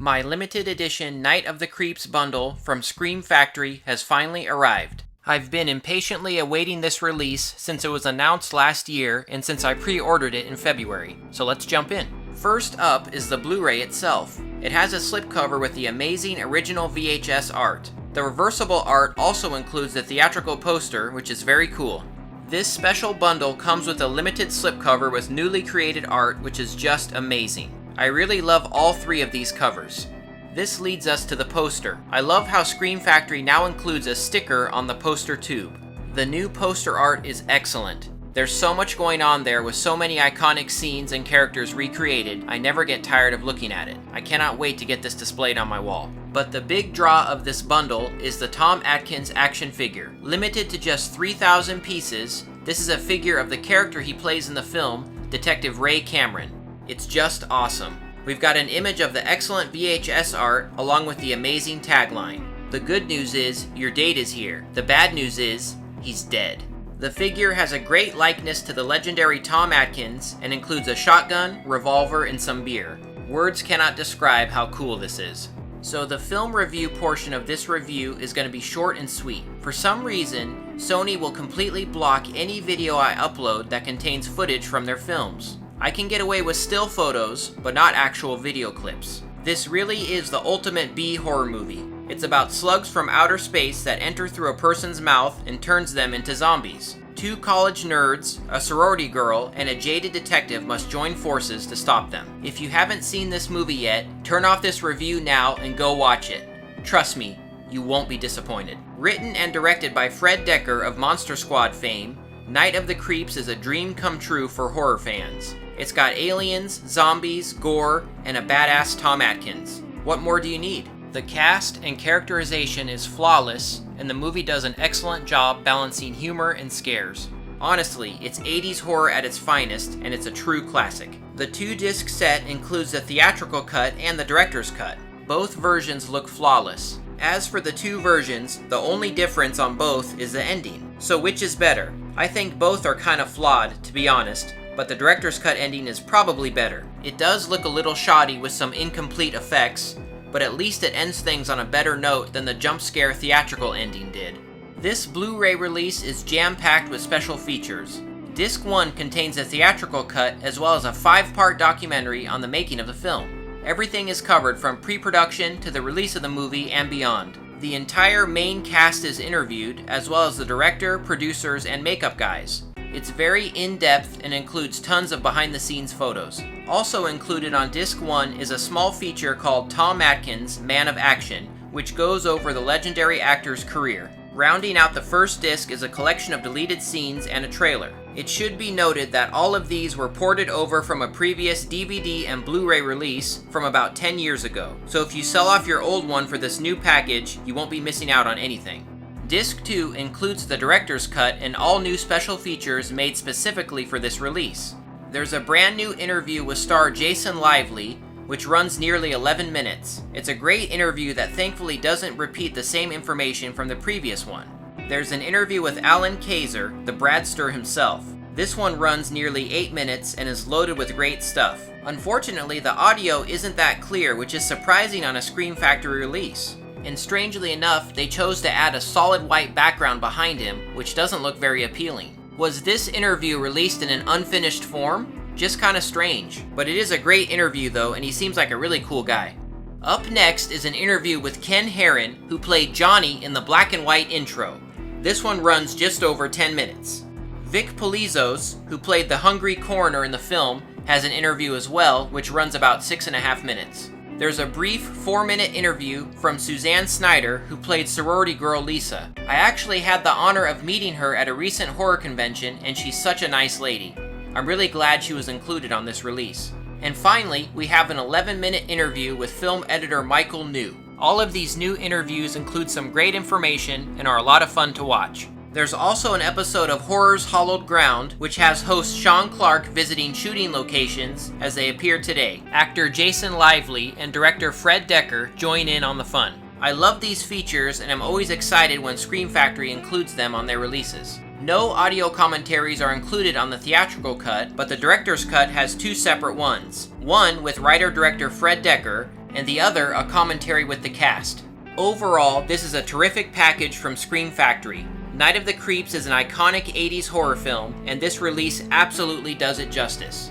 My limited edition Night of the Creeps bundle from Scream Factory has finally arrived. I've been impatiently awaiting this release since it was announced last year and since I pre-ordered it in February, so let's jump in. First up is the Blu-ray itself. It has a slipcover with the amazing original VHS art. The reversible art also includes the theatrical poster, which is very cool. This special bundle comes with a limited slipcover with newly created art, which is just amazing. I really love all three of these covers. This leads us to the poster. I love how Scream Factory now includes a sticker on the poster tube. The new poster art is excellent. There's so much going on there with so many iconic scenes and characters recreated, I never get tired of looking at it. I cannot wait to get this displayed on my wall. But the big draw of this bundle is the Tom Atkins action figure. Limited to just 3,000 pieces, this is a figure of the character he plays in the film, Detective Ray Cameron. It's just awesome. We've got an image of the excellent VHS art along with the amazing tagline. The good news is, your date is here. The bad news is, he's dead. The figure has a great likeness to the legendary Tom Atkins and includes a shotgun, revolver, and some beer. Words cannot describe how cool this is. So the film review portion of this review is going to be short and sweet. For some reason, Sony will completely block any video I upload that contains footage from their films. I can get away with still photos, but not actual video clips. This really is the ultimate B horror movie. It's about slugs from outer space that enter through a person's mouth and turns them into zombies. Two college nerds, a sorority girl, and a jaded detective must join forces to stop them. If you haven't seen this movie yet, turn off this review now and go watch it. Trust me, you won't be disappointed. Written and directed by Fred Dekker of Monster Squad fame, Night of the Creeps is a dream come true for horror fans. It's got aliens, zombies, gore, and a badass Tom Atkins. What more do you need? The cast and characterization is flawless, and the movie does an excellent job balancing humor and scares. Honestly, it's 80s horror at its finest, and it's a true classic. The 2-disc set includes the theatrical cut and the director's cut. Both versions look flawless. As for the two versions, the only difference on both is the ending. So which is better? I think both are kind of flawed, to be honest, but the director's cut ending is probably better. It does look a little shoddy with some incomplete effects, but at least it ends things on a better note than the jump scare theatrical ending did. This Blu-ray release is jam-packed with special features. Disc 1 contains a theatrical cut as well as a 5-part documentary on the making of the film. Everything is covered from pre-production to the release of the movie and beyond. The entire main cast is interviewed, as well as the director, producers, and makeup guys. It's very in-depth and includes tons of behind-the-scenes photos. Also included on Disc 1 is a small feature called Tom Atkins, Man of Action, which goes over the legendary actor's career. Rounding out the first disc is a collection of deleted scenes and a trailer. It should be noted that all of these were ported over from a previous DVD and Blu-ray release from about 10 years ago. So if you sell off your old one for this new package, you won't be missing out on anything. Disc 2 includes the director's cut and all new special features made specifically for this release. There's a brand new interview with star Jason Lively, which runs nearly 11 minutes. It's a great interview that thankfully doesn't repeat the same information from the previous one. There's an interview with Alan Kaiser, the Bradster himself. This one runs nearly 8 minutes and is loaded with great stuff. Unfortunately, the audio isn't that clear, which is surprising on a Scream Factory release. And strangely enough, they chose to add a solid white background behind him, which doesn't look very appealing. Was this interview released in an unfinished form? Just kinda strange. But it is a great interview though, and he seems like a really cool guy. Up next is an interview with Ken Herron, who played Johnny in the black and white intro. This one runs just over 10 minutes. Vic Polizos, who played the hungry coroner in the film, has an interview as well, which runs about 6.5 minutes. There's a brief 4-minute interview from Suzanne Snyder, who played sorority girl Lisa. I actually had the honor of meeting her at a recent horror convention, and she's such a nice lady. I'm really glad she was included on this release. And finally, we have an 11-minute interview with film editor Michael New. All of these new interviews include some great information and are a lot of fun to watch. There's also an episode of Horror's Hollowed Ground, which has host Sean Clark visiting shooting locations as they appear today. Actor Jason Lively and director Fred Dekker join in on the fun. I love these features and I'm always excited when Scream Factory includes them on their releases. No audio commentaries are included on the theatrical cut, but the director's cut has 2 separate ones. One with writer-director Fred Dekker, and the other a commentary with the cast. Overall, this is a terrific package from Scream Factory. Night of the Creeps is an iconic 80s horror film, and this release absolutely does it justice.